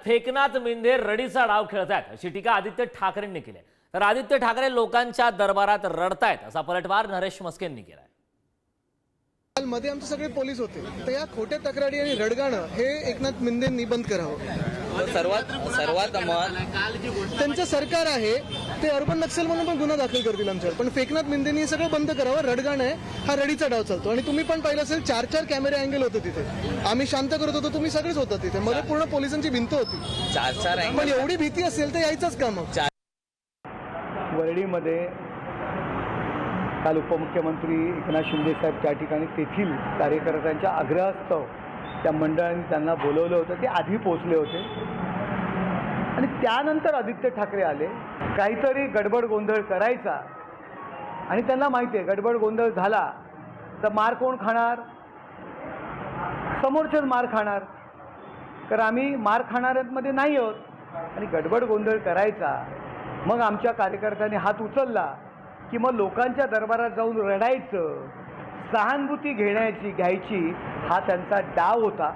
फेकनाथ मिंदे रडीचा डाव खेळतायत अशी टीका आदित्य ठाकरेंनी केली आहे. तर आदित्य ठाकरे लोकांच्या दरबारात रडतायत असा पलटवार नरेश मस्केंनी केलाय. मध्ये आमचे सगळे पोलीस होते, तर या खोट्या तक्रारी आणि रडगाणं हे एकनाथ मिंदेंनी बंद करावं. सर्वात त्यांचं सरकार आहे ते अर्बन नक्सल म्हणून पण गुन्हा दाखल करतील आमच्यावर, पण फेकनाथ मिंदेंनी हे सगळं बंद करावं. रडगाणं आहे हा रडीचा डाव चालतो आणि तुम्ही पण पाहिलं असेल 4 कॅमेरे अँगल होते तिथे. आम्ही शांत करत होतो, तुम्ही सगळेच होता तिथे. मध्ये पूर्ण पोलिसांची भिंत होती. 4 पण एवढी भीती असेल तर यायचंच का मग. वरळीमध्ये काल उपमुख्यमंत्री एकनाथ शिंदे साहेब त्या ठिकाणी तेथील कार्यकर्त्यांच्या आग्रहास्तव त्या मंडळांनी त्यांना बोलवलं होतं. ते आधी पोचले होते आणि त्यानंतर आदित्य ठाकरे आले. काहीतरी गडबड गोंधळ करायचा आणि त्यांना माहिती आहे गडबड गोंधळ झाला तर मार कोण खाणार, समोरचेच मार खाणार. तर आम्ही मार खाणाऱ्यांमध्ये नाही आहोत आणि गडबड गोंधळ करायचा. मग आमच्या कार्यकर्त्यांनी हात उचलला की मग लोकांच्या दरबारात जाऊन रडायचं, सहानुभूती घ्यायची हा त्यांचा डाव होता.